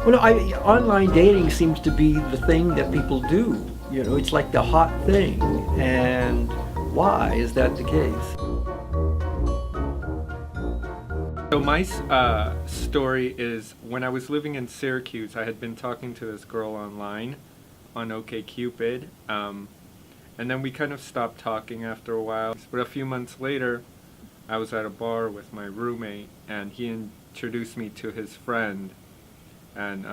Well, online dating seems to be the thing that people do. You know, it's like the hot thing. And why is that the case? So my story is, when I was living in Syracuse, I had been talking to this girl online on OkCupid, and then we kind of stopped talking after a while. But a few months later, I was at a bar with my roommate, and he introduced me to his friend, and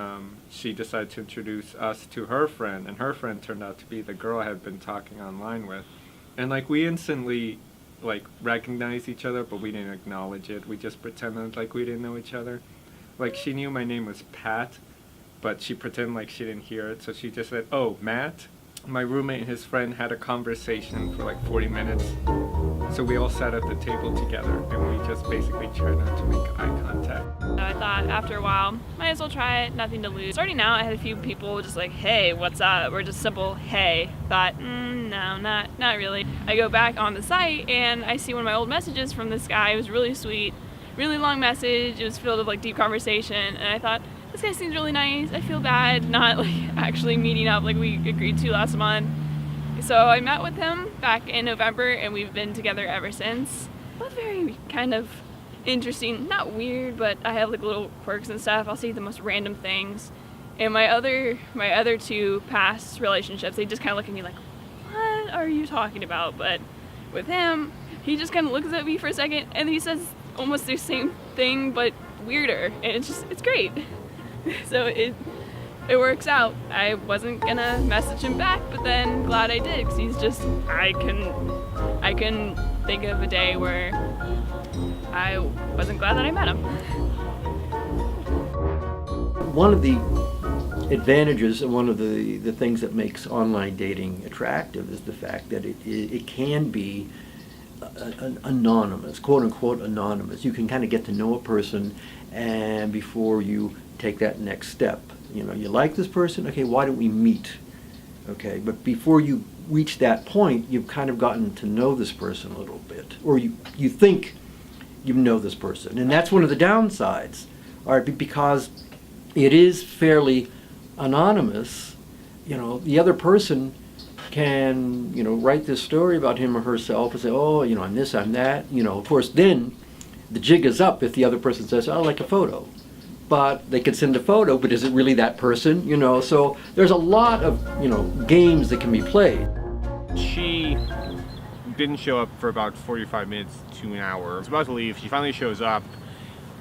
she decided to introduce us to her friend, and her friend turned out to be the girl I had been talking online with. And like, we instantly recognized each other, but we didn't acknowledge it. We just pretended like we didn't know each other. Like, she knew my name was Pat, but she pretended like she didn't hear it, so she just said, "Oh, Matt." My roommate and his friend had a conversation for like 40 minutes. So we all sat at the table together, and we just basically tried not to make eye contact. I thought after a while, might as well try it, nothing to lose. Starting out, I had a few people just like, "Hey, what's up?" or just simple, "Hey." Thought, no, not really. I go back on the site, and I see one of my old messages from this guy. It was really sweet, really long message. It was filled with like deep conversation, and I thought, this guy seems really nice. I feel bad not like actually meeting up like we agreed to last month. So I met with him back in November, and we've been together ever since. Both very kind of interesting, not weird, but I have like little quirks and stuff. I'll say the most random things. And my other two past relationships, they just kind of look at me like, what are you talking about? But with him, he just kind of looks at me for a second, and he says almost the same thing, but weirder. And it's great. So it works out. I wasn't gonna message him back, but then glad I did, because he's just, I couldn't think of a day where I wasn't glad that I met him. One of the advantages and one of the things that makes online dating attractive is the fact that it can be anonymous, quote unquote anonymous. You can kind of get to know a person, and before you take that next step, you know, you like this person, okay, why don't we meet? Okay, but before you reach that point, you've kind of gotten to know this person a little bit, or you think you know this person, and that's one of the downsides. All right, because it is fairly anonymous. You know, the other person can, you know, write this story about him or herself and say, oh, you know, I'm this, I'm that. You know, of course, then the jig is up if the other person says, I like a photo. But they can send a photo, but is it really that person? You know, so there's a lot of, you know, games that can be played. She didn't show up for about 45 minutes to an hour. I was about to leave. She finally shows up,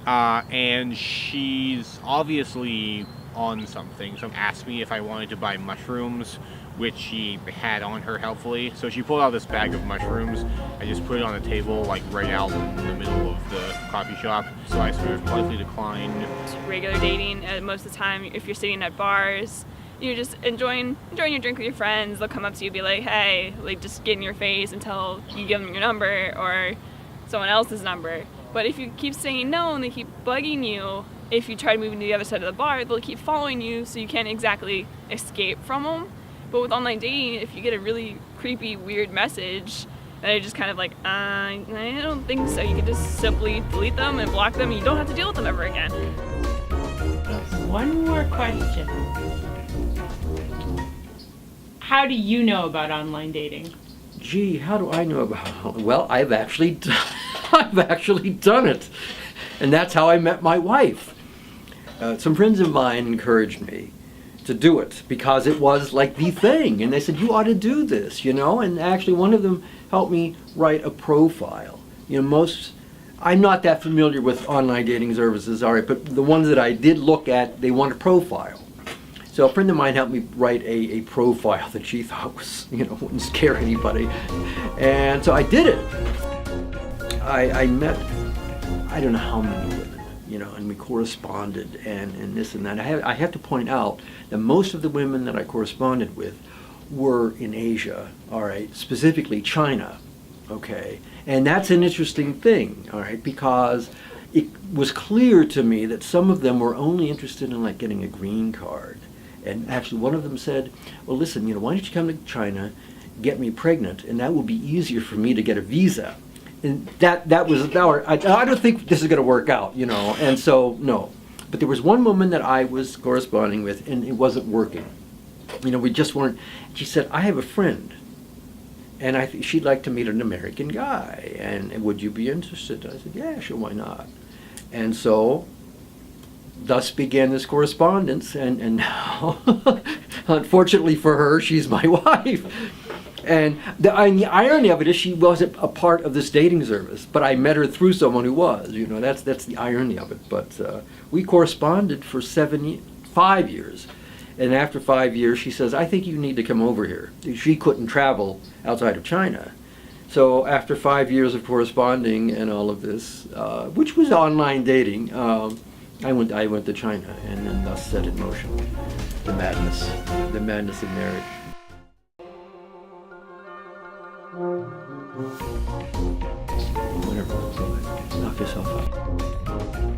and she's obviously on something. So asked me if I wanted to buy mushrooms, which she had on her helpfully. So she pulled out this bag of mushrooms. I just put it on the table, like right out in the middle of the coffee shop. So I sort of politely declined. Regular dating, most of the time, if you're sitting at bars, you're just enjoying your drink with your friends. They'll come up to you and be like, hey, like just get in your face until you give them your number or someone else's number. But if you keep saying no and they keep bugging you, if you try to move to the other side of the bar, they'll keep following you, so you can't exactly escape from them. But with online dating, if you get a really creepy, weird message, then you're just kind of like, I don't think so. You can just simply delete them and block them, and you don't have to deal with them ever again. One more question. How do you know about online dating? Gee, how do I know about it? Well, I've actually done it. And that's how I met my wife. Some friends of mine encouraged me to do it because it was like the thing. And they said, you ought to do this, you know? And actually one of them helped me write a profile. You know, I'm not that familiar with online dating services, all right, but the ones that I did look at, they want a profile. So a friend of mine helped me write a profile that she thought was, you know, wouldn't scare anybody. And so I did it. I met, I don't know how many women, you know, and we corresponded and this and that. I have to point out that most of the women that I corresponded with were in Asia, all right, specifically China, okay? And that's an interesting thing, all right, because it was clear to me that some of them were only interested in like getting a green card. And actually one of them said, well, listen, you know, why don't you come to China, get me pregnant, and that will be easier for me to get a visa. And that was, I don't think this is going to work out, you know, and so, no. But there was one woman that I was corresponding with, and it wasn't working. You know, we just weren't. She said, I have a friend, and I think she'd like to meet an American guy, and would you be interested? I said, yeah, sure, why not? And so, thus began this correspondence, and now, unfortunately for her, she's my wife. And the irony of it is she wasn't a part of this dating service, but I met her through someone who was. You know, that's the irony of it. But we corresponded for 5 years. And after 5 years, she says, I think you need to come over here. She couldn't travel outside of China. So after 5 years of corresponding and all of this, which was online dating, I went to China, and then thus set in motion the madness of marriage. Whatever, knock yourself out.